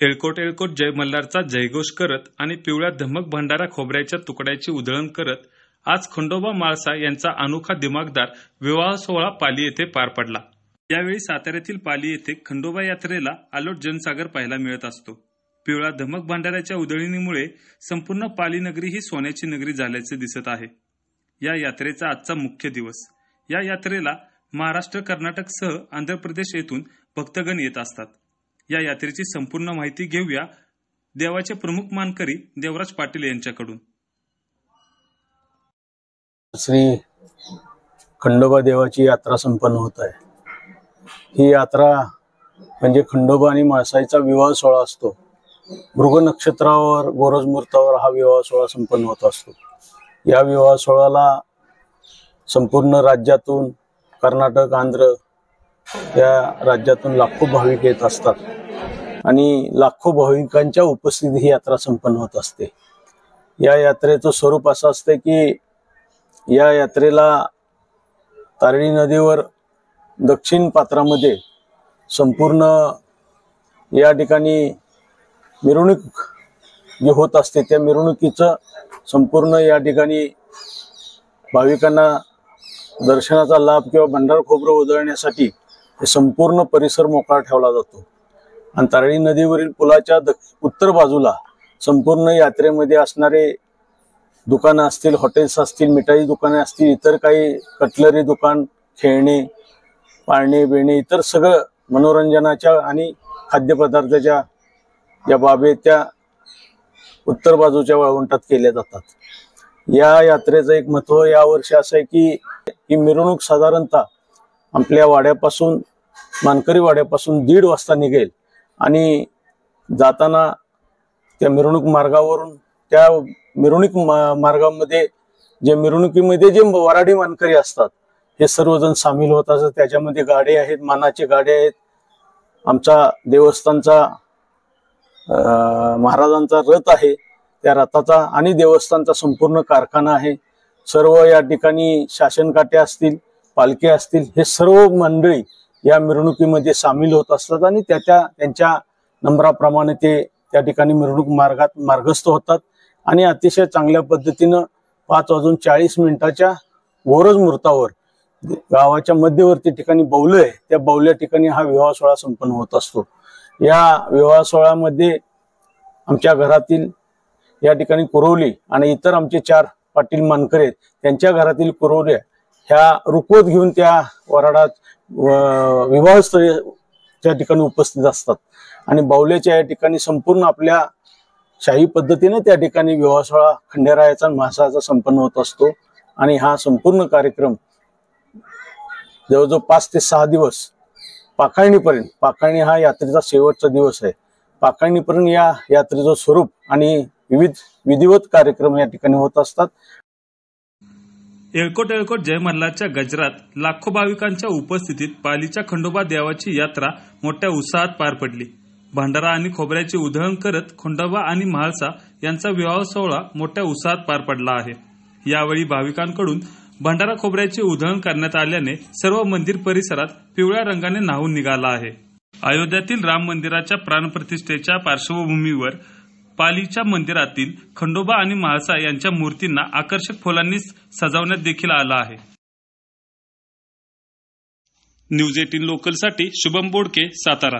एळकोट एळकोट जय मल्हारचा जयघोष करत आणि पिवळ्या धमक भंडारा खोबऱ्याच्या तुकड्याची उधळण करत आज खंडोबा म्हाळसा यांचा अनोखा दिमागदार विवाह सोहळा पाली येथे पार पडला। यावेळी साताऱ्यातील पाली येथे खंडोबा यात्रेला अलोट जनसागर पाहायला मिळत असतो। पिवळ्या धमक भंडाऱ्याच्या उधळणीमुळे संपूर्ण पाली नगरी ही सोन्याची नगरी झाल्याचे दिसत आहे। या यात्रेचा आजचा मुख्य दिवस। या यात्रेला महाराष्ट्र, कर्नाटक सह आंध्र प्रदेश येथून भक्तगण येत असतात। या यात्रेची संपूर्ण माहिती घेऊया देवाचे प्रमुख मानकरी देवराज पाटील यांच्याकडून। श्री खंडोबा देवाची यात्रा संपन्न होत आहे। ही यात्रा म्हणजे खंडोबा आणि म्हाळसाईचा विवाह सोहळा असतो। मृग नक्षत्रावर गोरज मुहूर्तावर हा विवाह सोहळा संपन्न होत असतो। या विवाह सोहळ्याला संपूर्ण राज्यातून, कर्नाटक, आंध्र या राज्यातून लाखो भाविक येत असतात आणि लाखो भाविकांच्या उपस्थितीत ही यात्रा संपन्न होत असते। या यात्रेचं स्वरूप असं असते की या यात्रेला तारळी नदीवर दक्षिण पात्रामध्ये संपूर्ण या ठिकाणी मिरवणूक जी होत असते, त्या मिरवणुकीचं संपूर्ण या ठिकाणी भाविकांना दर्शनाचा लाभ किंवा भंडार खोबरं उधळण्यासाठी संपूर्ण परिसर मोकळा ठेवला जातो। आणि तारळी नदीवरील पुलाच्या उत्तर बाजूला संपूर्ण यात्रेमध्ये असणारे दुकानं असतील, हॉटेल्स असतील, मिठाई दुकाने असतील, इतर काही कटलरी दुकान, खेळणे, पाळणे बिळणे, इतर सगळं मनोरंजनाच्या आणि खाद्यपदार्थाच्या ज्या बाबी त्या उत्तर बाजूच्या वाळवंटात केल्या जातात। या यात्रेचं एक महत्त्व या वर्षी असं आहे की ही मिरवणूक साधारणतः आपल्या वाड्यापासून, मानकरी वाड्यापासून 1:30 वाजता निघेल आणि जाताना त्या मिरवणूक मार्गावरून त्या मिरवणूक मार्गामध्ये मिरवणुकीमध्ये जे वराडी मानकरी असतात हे सर्वजण सामील होत असतात। त्याच्यामध्ये गाडे आहेत, मानाचे गाडे आहेत, आमचा देवस्थानचा महाराजांचा रथ आहे, त्या रथाचा आणि देवस्थानचा संपूर्ण कारखाना आहे। सर्व या ठिकाणी शासनकाठ्या असतील, पालखी असतील, हे सर्व मंडळी या मिरवणुकीमध्ये सामील होत असतात आणि त्यांच्या नंबराप्रमाणे ते त्या ठिकाणी मिरवणूक मार्गात मार्गस्थ होतात आणि अतिशय चांगल्या पद्धतीनं 5:40 गोरज मुहूर्तावर गावाच्या मध्यवर्ती ठिकाणी बौल आहे, त्या बौल्या ठिकाणी हा विवाह सोहळा संपन्न होत असतो। या विवाह सोहळ्यामध्ये आमच्या घरातील या ठिकाणी कुरवली आणि इतर आमचे 4 पाटील मानकरी आहेत, त्यांच्या घरातील कुरवल्या ह्या रुखवत घेऊन त्या वराडात विवाहस्थळी त्या ठिकाणी उपस्थित असतात आणि बावल्याच्या या ठिकाणी संपूर्ण आपल्या शाही पद्धतीने त्या ठिकाणी विवाह सोहळा खंडेरायाचा म्हाळसाचा संपन्न होत असतो। आणि हा संपूर्ण कार्यक्रम जवळजवळ 5 ते 6 दिवस पाखळणीपर्यंत, पाखळणी हा यात्रेचा शेवटचा दिवस आहे, पाखळणीपर्यंत या यात्रेचं स्वरूप आणि विविध विधिवत कार्यक्रम या ठिकाणी होत असतात। एळकोट एळकोट जय मल्हारच्या गजरात लाखो भाविकांच्या उपस्थितीत पालीच्या खंडोबा देवाची यात्रा मोठ्या उत्साहात पार पडली। भंडारा आणि खोबऱ्याची उधळण करत खंडोबा आणि म्हाळसा यांचा विवाह सोहळा मोठ्या उत्साहात पार पडला आहे। यावेळी भाविकांकडून भंडारा खोबऱ्याची उधळण करण्यात आल्याने सर्व मंदिर परिसरात पिवळ्या रंगाने न्हावून निघाला आहे। अयोध्यातील राम मंदिराच्या प्राणप्रतिष्ठेच्या पार्श्वभूमीवर पालीच्या मंदिरातील खंडोबा आणि म्हाळसा यांच्या मूर्तींना आकर्षक फुलांनी सजवण्यात देखील आलं आहे। न्यूज 18 लोकलसाठी शुभम बोडके, सातारा।